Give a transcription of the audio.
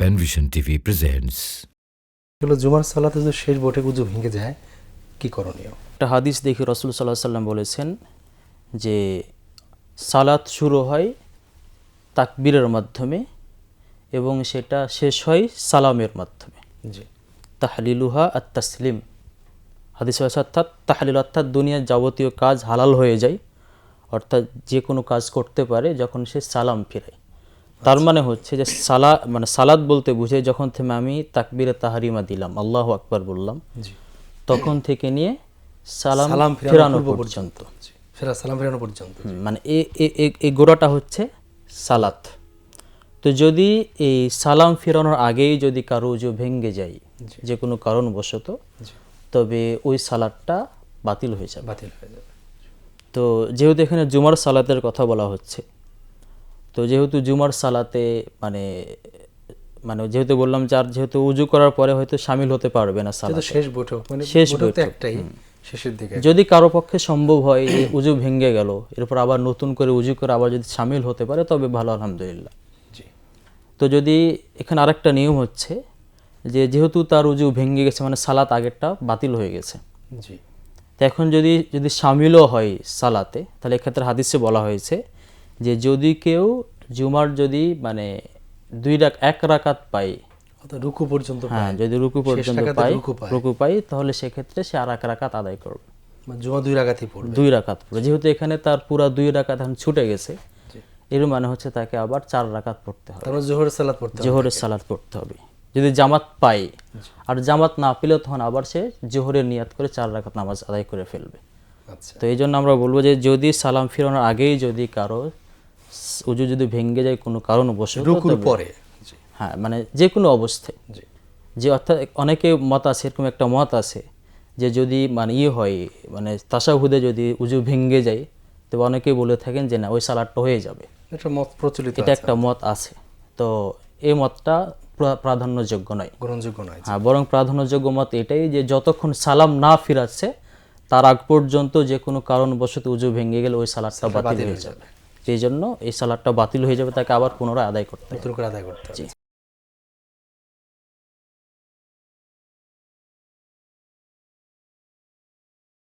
Penvision TV presents. এগুলো জুমার সালাতে যদি শেষ বটে উযু ভেঙে যায় কি করণীয়? একটা হাদিস দেখি রাসূল সাল্লাল্লাহু আলাইহি সাল্লাম বলেছেন যে সালাত শুরু হয় তাকবীরের মাধ্যমে এবং সেটা শেষ হয় সালামের মাধ্যমে। জি, তাহলিলুহা আত-তাসলিম। হাদিস অর্থাৎ তাহলিল অর্থাৎ দুনিয়ার যাবতীয় কাজ হালাল হয়ে যায়, অর্থাৎ যে কোনো কাজ করতে পারে যখন সে সালাম ফিরায়। তার মানে হচ্ছে যে সালাত বলতে বুঝে যখন থেকে আমি তাকবীরে তাহরিমা দিলাম, আল্লাহু আকবার বললাম, জি, তখন থেকে নিয়ে সালাম সালাম ফেরানো পূর্ব পর্যন্ত, সালাম ফেরানো পর্যন্ত। মানে এই গোড়াটা হচ্ছে সালাত। তো যদি এই সালাম ফেরানোর আগেই যদি কারো উযু ভেঙে যায় যে কোনো কারণবশত, তবে ওই সালাতটা বাতিল হয়ে যাবে। তো যেহেতু এখানে জুমার সালাতের কথা বলা হচ্ছে, তো যেহেতু জুমার সালাতে মানে যেহেতু বললাম যার যেহেতু উযু করার পরে হয়তো শামিল হতে পারবে না সালাতে, শেষ বৈঠক মানে শেষ বৈঠক বৈঠক একটাই শেষের দিকে। যদি কারো পক্ষে সম্ভব হয় যে উযু ভেঙে গেল, এরপর আবার নতুন করে উযু করে আবার যদি শামিল হতে পারে তবে ভালো, আলহামদুলিল্লাহ। জি, তো যদি এখানে আরেকটা নিয়ম হচ্ছে যে যেহেতু তার উযু ভেঙে গেছে মানে সালাত আগেরটা বাতিল হয়ে গেছে, জি, তো এখন যদি শামিলও হয় সালাতে, তাহলে এক্ষেত্রে হাদিসে বলা হয়েছে যে যদি কেউ জুমার যদি মানে এক রাকাত পায়, অর্থাৎ রুকু পর্যন্ত হ্যাঁ, যদি রুকু পর্যন্ত রুকু পায় তাহলে সেক্ষেত্রে সে আর এক রাকাত আদায় করবে, মানে জুমা 2 রাকাতই পড়বে। 2 রাকাত পড়বে। যেহেতু এখানে তার পুরা 2 রাকাত এখন ছুটে গেছে, এর মানে হচ্ছে তাকে আবার 4 রাকাত পড়তে হবে, তারপর জোহরের সালাত পড়তে হবে। জোহরের সালাত পড়তে হবে যদি জামাত পায়। আর জামাত না পেলে তখন আবার সে জোহরের নিয়াত করে 4 রাকাত নামাজ আদায় করে ফেলবে। আচ্ছা, তো এই জন্য আমরা বলবো যে যদি সালাম ফিরানোর আগেই যদি কারো উযু যদি ভেঙে যায় কোনো কারণবশত, রুকুর পরে, জি, হ্যাঁ, মানে যে কোনো অবস্থায়, জি, যে অর্থাৎ অনেকে মত আছে, এরকম একটা মত আছে যে যদি মানে হয় মানে তাশাহুদে যদি উযু ভেঙে যায়, তবে অনেকে বলে থাকেন যে না ওই সালাতটা হয়ে যাবে। এটা মত প্রচলিত এটা আছে, একটা মত আছে। তো এই মতটা প্রাধান্যযোগ্য নয়, গ্রহণযোগ্য নয়। হ্যাঁ, বরং প্রাধান্যযোগ্য মত এটাই যে যতক্ষণ সালাম না ফিরাচ্ছে তার আগ পর্যন্ত যে কোনো কারণবশত উযু ভেঙে গেলে ওই সালাতটা বাতিল হয়ে যাবে। এই জন্য এই সালাতটা বাতিল হয়ে যাবে, তাকে আবার পুনরায় আদায় করতে হবে। নতুন করে আদায় করতে হবে।